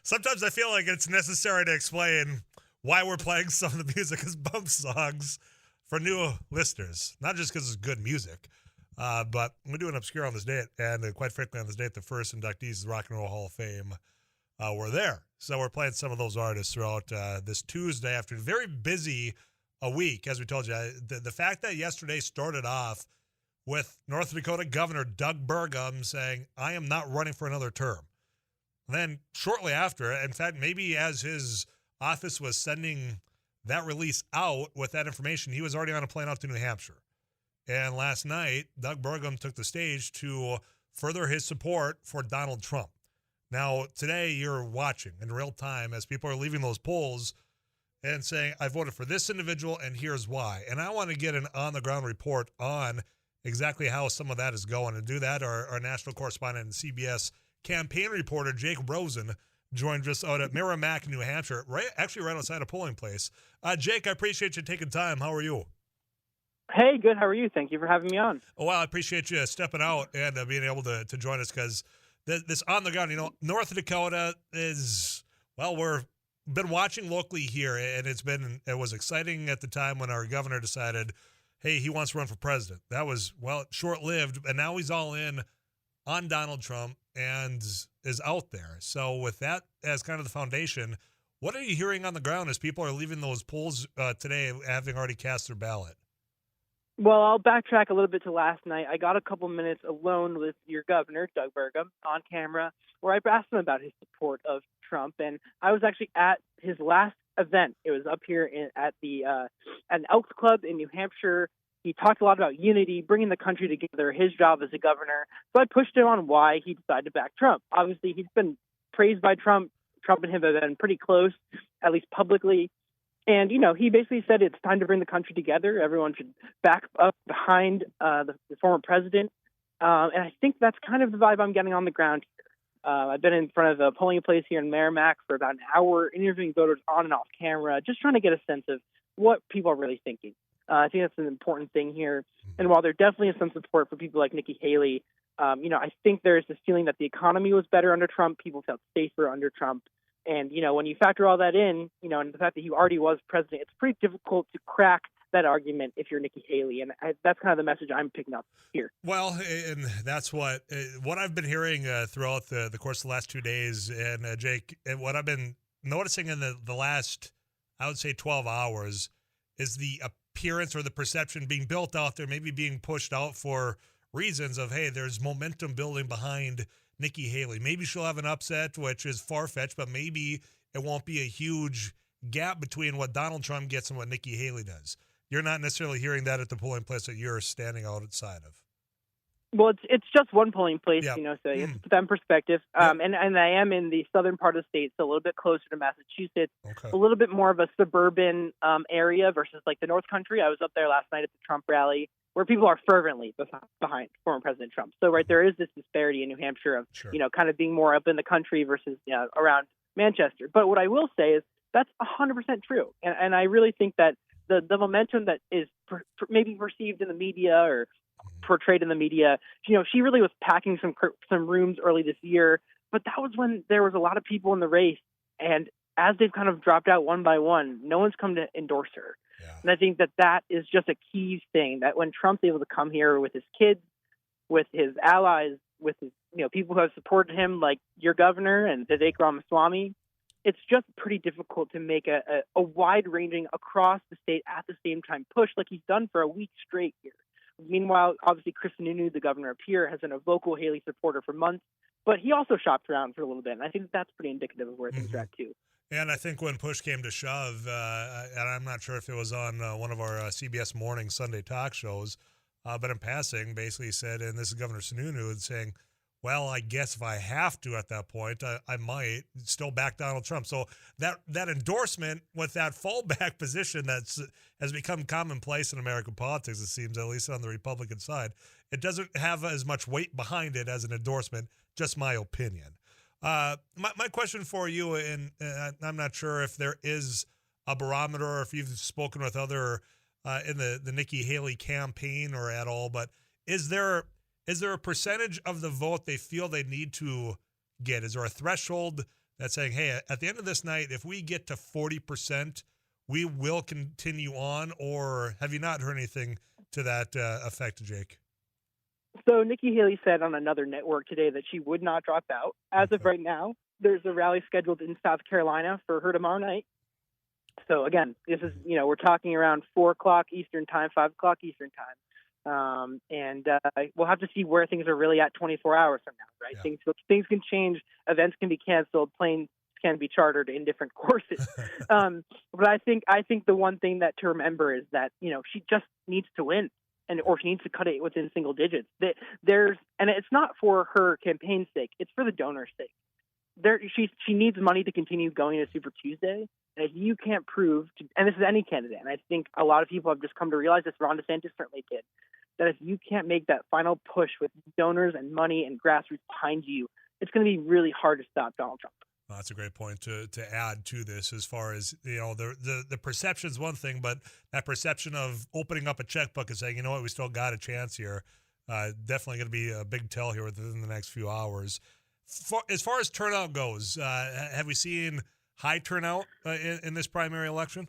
Sometimes I feel like it's necessary to explain why we're playing some of the music as bump songs for new listeners. Not just because it's good music, but we do an obscure on this date, and quite frankly, on this date, the first inductees of the Rock and Roll Hall of Fame were there. So we're playing some of those artists throughout this Tuesday after a very busy a week, as we told you. The fact that yesterday started off with North Dakota Governor Doug Burgum saying, I am not running for another term. And then shortly after, in fact, maybe as his office was sending that release out with that information, he was already on a plane out to New Hampshire. And last night, Doug Burgum took the stage to further his support for Donald Trump. Now, today you're watching in real time as people are leaving those polls and saying, I voted for this individual and here's why. And I want to get an on-the-ground report on exactly how some of that is going. And do that, our national correspondent and CBS campaign reporter, Jake Rosen, joined us out at Merrimack, New Hampshire, right outside a polling place. Jake, I appreciate you taking time. How are you? Hey, good. How are you? Thank you for having me on. Oh, well, I appreciate you stepping out and being able to join us because this on the ground, North Dakota is, well, we're been watching locally here, and it was exciting at the time when our governor decided, hey, he wants to run for president. That was, well, short-lived, and now he's all in on Donald Trump and is out there. So with that as kind of the foundation, what are you hearing on the ground as people are leaving those polls today having already cast their ballot? Well, I'll backtrack a little bit to last night. I got a couple minutes alone with your governor, Doug Burgum, on camera, where I asked him about his support of Trump. And I was actually at his last event. It was up here at an Elks Club in New Hampshire. He talked a lot about unity, bringing the country together, his job as a governor. So I pushed him on why he decided to back Trump. Obviously, he's been praised by Trump. Trump and him have been pretty close, at least publicly. And, he basically said it's time to bring the country together. Everyone should back up behind the former president. And I think that's kind of the vibe I'm getting on the ground here. I've been in front of a polling place here in Merrimack for about an hour, interviewing voters on and off camera, just trying to get a sense of what people are really thinking. I think that's an important thing here. And while there definitely is some support for people like Nikki Haley, I think there's this feeling that the economy was better under Trump. People felt safer under Trump. And, when you factor all that in, and the fact that he already was president, it's pretty difficult to crack that argument if you're Nikki Haley. And that's kind of the message I'm picking up here. Well, and that's what I've been hearing throughout the course of the last 2 days. And, Jake, what I've been noticing in the last, I would say, 12 hours is the appearance or the perception being built out there, maybe being pushed out for reasons of, hey, there's momentum building behind Nikki Haley. Maybe she'll have an upset, which is far-fetched, but maybe it won't be a huge gap between what Donald Trump gets and what Nikki Haley does. You're not necessarily hearing that at the polling place that you're standing outside of. Well, it's just one polling place, Yep. So it's put that in perspective. And I am in the southern part of the state, so a little bit closer to Massachusetts, Okay. a little bit more of a suburban area versus like the North Country. I was up there last night at the Trump rally, where people are fervently behind former President Trump. So, right, there is this disparity in New Hampshire of, Sure. kind of being more up in the country versus around Manchester. But what I will say is that's 100% true. And I really think that the momentum that is maybe perceived in the media or portrayed in the media, she really was packing some rooms early this year. But that was when there was a lot of people in the race. And as they've kind of dropped out one by one, no one's come to endorse her. Yeah. And I think that is just a key thing, that when Trump's able to come here with his kids, with his allies, with his, people who have supported him, like your governor and Vivek Ramaswamy, it's just pretty difficult to make a wide-ranging across the state at the same time push like he's done for a week straight here. Meanwhile, obviously, Chris Sununu, the governor up here, has been a vocal Haley supporter for months, but he also shopped around for a little bit, and I think that's pretty indicative of where things are at, too. And I think when push came to shove, and I'm not sure if it was on one of our CBS Morning Sunday talk shows, but in passing, basically said, and this is Governor Sununu saying, well, I guess if I have to at that point, I might still back Donald Trump. So that endorsement with that fallback position has become commonplace in American politics, it seems, at least on the Republican side. It doesn't have as much weight behind it as an endorsement, just my opinion. My question for you, and I'm not sure if there is a barometer or if you've spoken with other in the Nikki Haley campaign or at all, but is there a percentage of the vote they feel they need to get? Is there a threshold that's saying, hey, at the end of this night, if we get to 40%, we will continue on? Or have you not heard anything to that effect, Jake? So Nikki Haley said on another network today that she would not drop out. As of right now, there's a rally scheduled in South Carolina for her tomorrow night. So again, this is, we're talking around 4 o'clock Eastern time, 5 o'clock Eastern time. And we'll have to see where things are really at 24 hours from now, right? Yeah. Things can change, events can be canceled, planes can be chartered in different courses. But I think the one thing that to remember is that, she just needs to win. Or she needs to cut it within single digits. And it's not for her campaign's sake; it's for the donors' sake. She needs money to continue going to Super Tuesday. And if you can't prove, and this is any candidate, and I think a lot of people have just come to realize this. Ron DeSantis certainly did. That if you can't make that final push with donors and money and grassroots behind you, it's going to be really hard to stop Donald Trump. Well, that's a great point to add to this, as far as, the perception is one thing, but that perception of opening up a checkbook and saying, you know what, we still got a chance here, definitely going to be a big tell here within the next few hours. As far as turnout goes, have we seen high turnout in this primary election?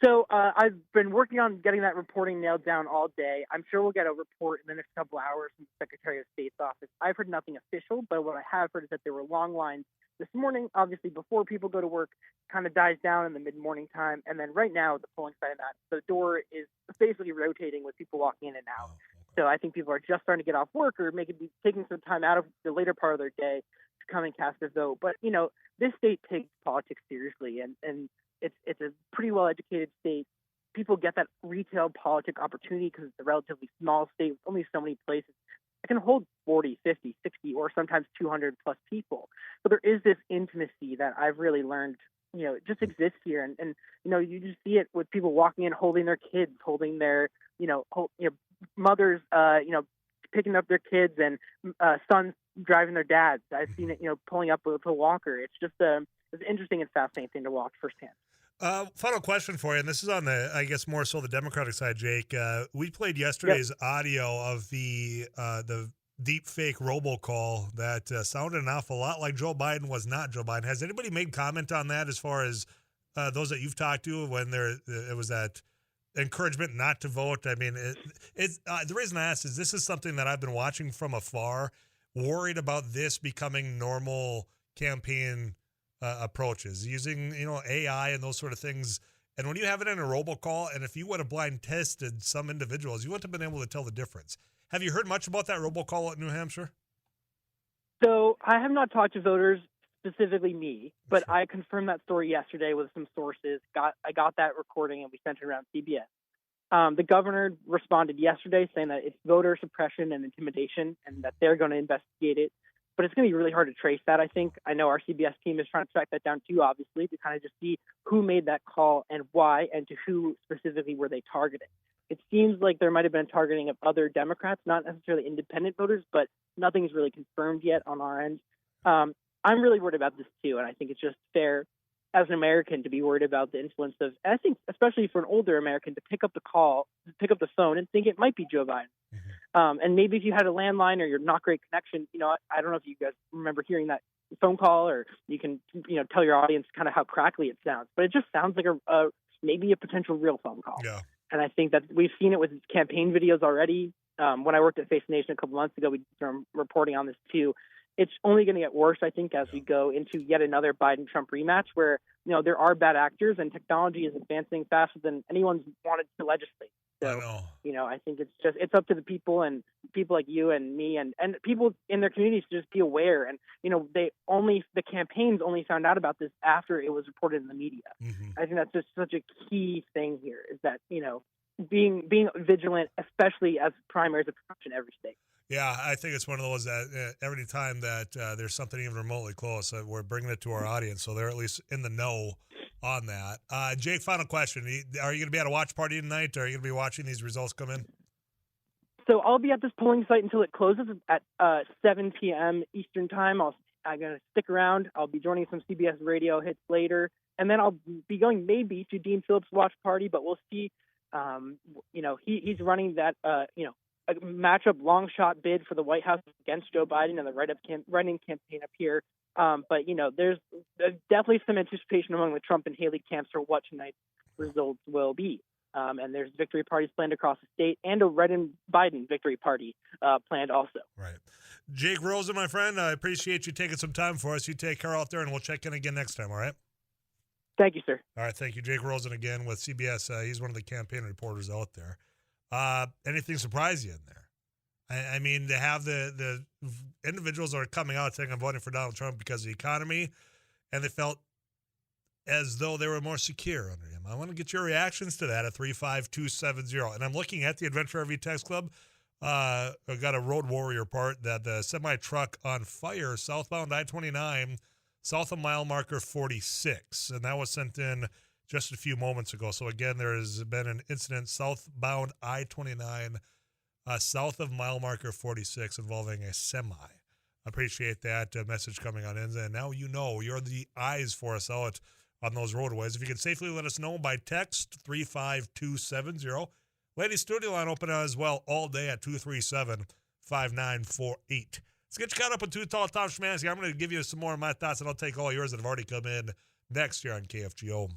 So I've been working on getting that reporting nailed down all day. I'm sure we'll get a report in the next couple hours from the Secretary of State's office. I've heard nothing official, but what I have heard is that there were long lines this morning, obviously before people go to work, kind of dies down in the mid-morning time. And then right now, the polling side of that, the door is basically rotating with people walking in and out. Oh, okay. So I think people are just starting to get off work or maybe taking some time out of the later part of their day to come and cast a vote. But, this state takes politics seriously, and it's a pretty well-educated state. People get that retail politic opportunity because it's a relatively small state with only so many places. It can hold 40, 50, 60, or sometimes 200 plus people. So there is this intimacy that I've really learned, it just exists here. And you just see it with people walking in, holding their kids, holding their, mothers, picking up their kids, and sons driving their dads. I've seen it, pulling up with a walker. It's just it's an interesting and fascinating thing to watch firsthand. Final question for you, and this is on the, I guess, more so the Democratic side, Jake. We played yesterday's audio of the deep fake robocall that sounded an awful lot like Joe Biden was not Joe Biden. Has anybody made comment on that, as far as those that you've talked to, when it was that encouragement not to vote? I mean, the reason I asked is this is something that I've been watching from afar, worried about this becoming normal campaign approaches, using AI and those sort of things. And when you have it in a robocall, and if you would have blind tested some individuals, you wouldn't have been able to tell the difference. Have you heard much about that robocall at New Hampshire? So I have not talked to voters, specifically me, but Sure. I confirmed that story yesterday with some sources. I got that recording, and we sent it around CBS. The governor responded yesterday saying that it's voter suppression and intimidation, and that they're going to investigate it. But it's going to be really hard to trace that, I think. I know our CBS team is trying to track that down too, obviously, to kind of just see who made that call and why, and to who specifically were they targeting. It seems like there might have been targeting of other Democrats, not necessarily independent voters, but nothing's really confirmed yet on our end. I'm really worried about this too, and I think it's just fair as an American to be worried about the influence of, I think especially for an older American, to pick up the call, pick up the phone and think it might be Joe Biden. Mm-hmm. And maybe if you had a landline or you're not great connection, I don't know if you guys remember hearing that phone call, or you can, tell your audience kind of how crackly it sounds, but it just sounds like maybe a potential real phone call. Yeah. And I think that we've seen it with campaign videos already. When I worked at Face Nation a couple months ago, we did some reporting on this too. It's only going to get worse, I think, as we go into yet another Biden-Trump rematch, where there are bad actors and technology is advancing faster than anyone's wanted to legislate. So, I think it's up to the people, and people like you and me and people in their communities to just be aware. And the campaigns only found out about this after it was reported in the media. Mm-hmm. I think that's just such a key thing here, is that being vigilant, especially as primaries approach in every state. Yeah, I think it's one of those that every time that there's something even remotely close, we're bringing it to our audience, so they're at least in the know on that. Jake, final question. Are you going to be at a watch party tonight, or are you going to be watching these results come in? So I'll be at this polling site until it closes at 7 p.m. Eastern time. I'm going to stick around. I'll be joining some CBS radio hits later, and then I'll be going maybe to Dean Phillips' watch party, but we'll see. He's running that, a matchup long shot bid for the White House against Joe Biden and the write-in campaign up here. But, there's definitely some anticipation among the Trump and Haley camps for what tonight's results will be. And there's victory parties planned across the state and a Red and Biden victory party planned also. Right. Jake Rosen, my friend, I appreciate you taking some time for us. You take care out there, and we'll check in again next time, all right? Thank you, sir. All right, thank you. Jake Rosen again with CBS. He's one of the campaign reporters out there. Anything surprise you in there? I mean, to have the individuals that are coming out saying I'm voting for Donald Trump because of the economy, and they felt as though they were more secure under him. I want to get your reactions to that at 35270. And I'm looking at the Adventure RV Text Club. I got a Road Warrior report that the semi-truck on fire southbound I-29 south of mile marker 46. And that was sent in just a few moments ago. So, again, there has been an incident southbound I-29 south of mile marker 46 involving a semi. I appreciate that message coming on in. And now you're the eyes for us out on those roadways. If you can safely let us know by text, 35270. Ladies studio line open as well all day at 237-5948. Let's get you caught up with Too Tall Tom Szymanski. I'm going to give you some more of my thoughts, and I'll take all yours that have already come in next year on KFGO.